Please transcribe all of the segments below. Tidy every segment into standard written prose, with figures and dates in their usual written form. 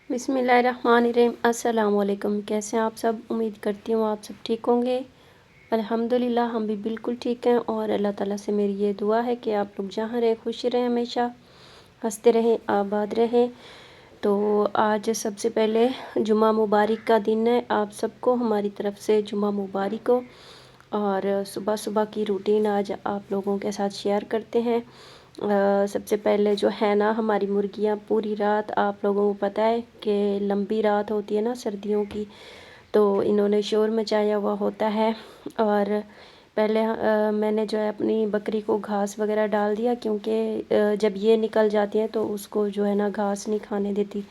बिस्मिल्लाहिर्रहमानिर्रहीम। अस्सलाम वालेकुम। कैसे हैं आप सब? उम्मीद करती हूँ आप सब ठीक होंगे। अल्हम्दुलिल्लाह हम भी बिल्कुल ठीक हैं और अल्लाह ताला से मेरी ये दुआ है कि आप लोग जहाँ रहें खुश रहें, हमेशा हंसते रहें, आबाद रहें। तो आज सबसे पहले जुमा मुबारक का दिन है। आप सबको हमारी तरफ से जुमा मुबारक हो। और सुबह सुबह की रूटीन आज आप लोगों के साथ शेयर करते हैं। सबसे पहले जो है ना, हमारी मुर्गियाँ पूरी रात, आप लोगों को पता है कि लंबी रात होती है ना सर्दियों की, तो इन्होंने शोर मचाया हुआ होता है। और पहले मैंने जो है अपनी बकरी को घास वगैरह डाल दिया, क्योंकि जब ये निकल जाती हैं तो उसको जो है ना घास नहीं खाने देती,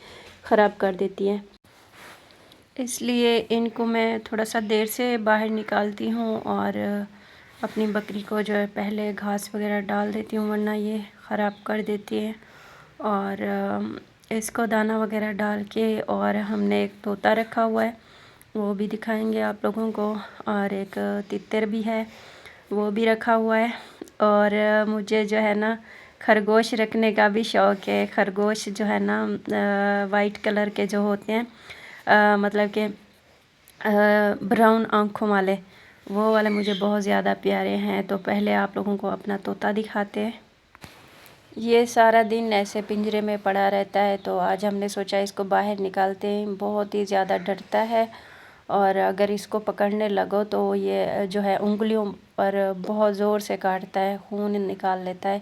ख़राब कर देती हैं। इसलिए इनको मैं थोड़ा सा देर से बाहर निकालती हूँ और अपनी बकरी को जो है पहले घास वगैरह डाल देती हूँ, वरना ये ख़राब कर देती है। और इसको दाना वगैरह डाल के, और हमने एक तोता रखा हुआ है, वो भी दिखाएंगे आप लोगों को। और एक तितर भी है, वो भी रखा हुआ है। और मुझे जो है ना खरगोश रखने का भी शौक़ है। खरगोश जो है ना वाइट कलर के जो होते हैं, मतलब कि ब्राउन आँखों वाले, वो वाले मुझे बहुत ज़्यादा प्यारे हैं। तो पहले आप लोगों को अपना तोता दिखाते हैं। ये सारा दिन ऐसे पिंजरे में पड़ा रहता है, तो आज हमने सोचा इसको बाहर निकालते हैं। बहुत ही ज़्यादा डरता है और अगर इसको पकड़ने लगो तो ये जो है उंगलियों पर बहुत ज़ोर से काटता है, खून निकाल लेता है।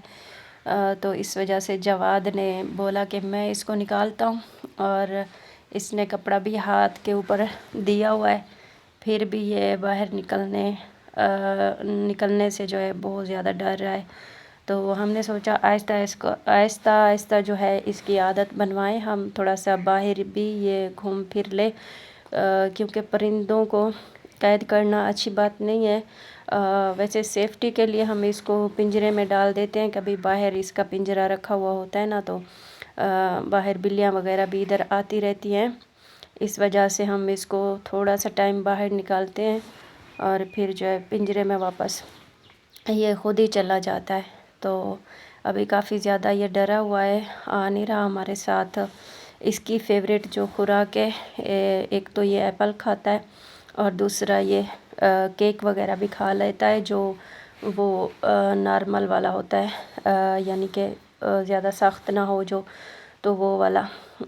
तो इस वजह से जवाद ने बोला कि मैं इसको निकालता हूँ, और इसने कपड़ा भी हाथ के ऊपर दिया हुआ है, फिर भी ये बाहर निकलने से जो है बहुत ज़्यादा डर रहा है। तो हमने सोचा आहिस्ता आहिस्ता जो है इसकी आदत बनवाएं, हम थोड़ा सा बाहर भी ये घूम फिर ले, क्योंकि परिंदों को कैद करना अच्छी बात नहीं है। वैसे सेफ्टी के लिए हम इसको पिंजरे में डाल देते हैं। कभी बाहर इसका पिंजरा रखा हुआ होता है ना, तो बाहर बिल्लियाँ वगैरह भी इधर आती रहती हैं, इस वजह से हम इसको थोड़ा सा टाइम बाहर निकालते हैं और फिर जो है पिंजरे में वापस ये खुद ही चला जाता है। तो अभी काफ़ी ज़्यादा ये डरा हुआ है, आ नहीं रहा हमारे साथ। इसकी फेवरेट जो खुराक है, एक तो ये एप्पल खाता है और दूसरा ये केक वगैरह भी खा लेता है, जो वो नॉर्मल वाला होता है, यानी कि ज़्यादा सख्त ना हो जो, तो वो वाला।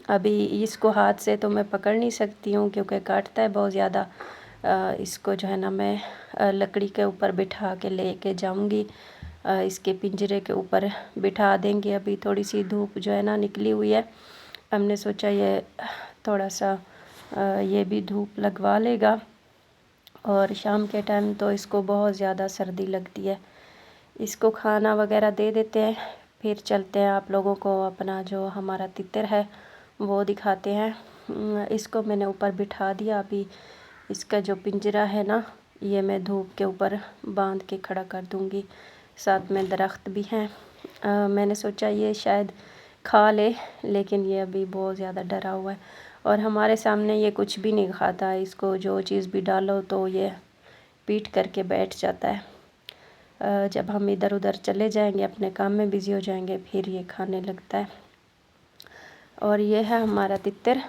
अभी इसको हाथ से तो मैं पकड़ नहीं सकती हूँ क्योंकि काटता है बहुत ज़्यादा। इसको जो है ना मैं लकड़ी के ऊपर बिठा के लेके जाऊंगी, इसके पिंजरे के ऊपर बिठा देंगे। अभी थोड़ी सी धूप जो है ना निकली हुई है, हमने सोचा ये थोड़ा सा ये भी धूप लगवा लेगा। और शाम के टाइम तो इसको बहुत ज़्यादा सर्दी लगती है। इसको खाना वगैरह दे देते हैं, फिर चलते हैं आप लोगों को अपना जो हमारा तितर है वो दिखाते हैं। इसको मैंने ऊपर बिठा दिया। अभी इसका जो पिंजरा है ना, ये मैं धूप के ऊपर बांध के खड़ा कर दूंगी। साथ में दरख्त भी हैं। मैंने सोचा ये शायद खा ले, लेकिन ये अभी बहुत ज़्यादा डरा हुआ है और हमारे सामने ये कुछ भी नहीं खाता। इसको जो चीज़ भी डालो तो ये पीट करके बैठ जाता है। जब हम इधर उधर चले जाएंगे, अपने काम में बिज़ी हो जाएंगे, फिर ये खाने लगता है। और ये है हमारा तितर।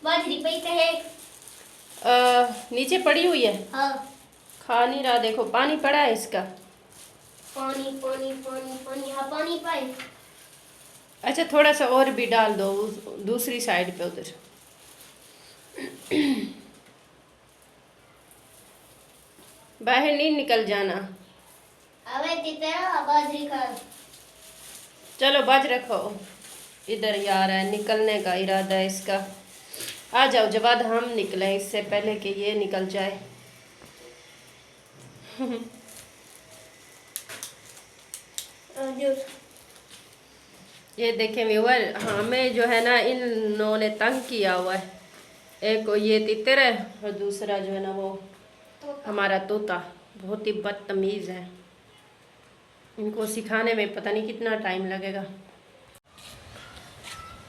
बाजरी पे है, नीचे पड़ी हुई है। हाँ। खा नहीं रहा, देखो पानी पड़ा है इसका। पानी पानी पानी पानी, हाँ पानी पाए। अच्छा थोड़ा सा और भी डाल दो दूसरी साइड पे उधर। बाहर नहीं निकल जाना। अबे तेरा बाजरी खा। चलो बाज रखो इधर। यार है निकलने का इरादा है इसका। आ जाओ जवाद, हम निकलें इससे पहले कि ये निकल जाए। ये देखें व्यूअर, हमें जो है ना इन्होंने तंग किया हुआ है। एक ये तितर है और दूसरा जो है ना वो हमारा तोता। बहुत ही बदतमीज़ है, इनको सिखाने में पता नहीं कितना टाइम लगेगा।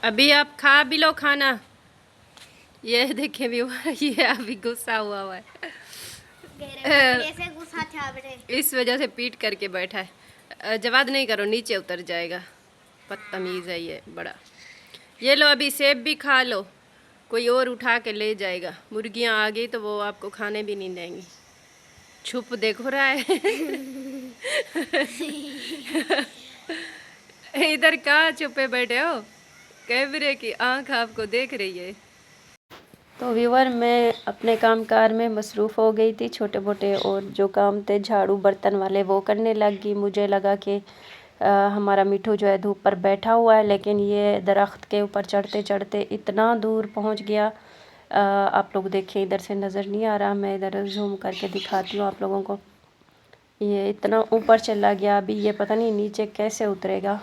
अभी आप खा भी लो खाना। ये देखें व्यूअर, ये अभी गुस्सा हुआ है। से गुस्सा था बेटे। इस वजह से पीट करके बैठा है। जवाद नहीं करो, नीचे उतर जाएगा। बदतमीज़ है ये बड़ा। ये लो, अभी सेब भी खा लो, कोई और उठा के ले जाएगा। मुर्गियां आ गई तो वो आपको खाने भी नहीं देंगी। छुप देखो रहा है। इधर कहाँ छुपे बैठे हो? कैमरे की आंख आपको देख रही है। तो व्यूवर, मैं अपने कामकाज में मसरूफ़ हो गई थी। छोटे मोटे और जो काम थे झाड़ू बर्तन वाले वो करने लगी। मुझे लगा कि हमारा मिठू जो है धूप पर बैठा हुआ है, लेकिन ये दरख्त के ऊपर चढ़ते चढ़ते इतना दूर पहुंच गया। आप लोग देखिए, इधर से नज़र नहीं आ रहा, मैं इधर जूम करके दिखाती हूँ आप लोगों को। ये इतना ऊपर चला गया, अभी ये पता नहीं नीचे कैसे उतरेगा।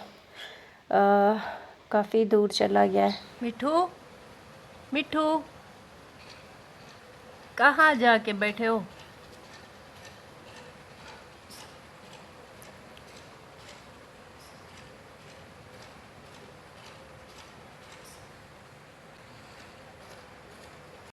काफ़ी दूर चला गया है। मिठू, मिठू, कहाँ जाके बैठे हो?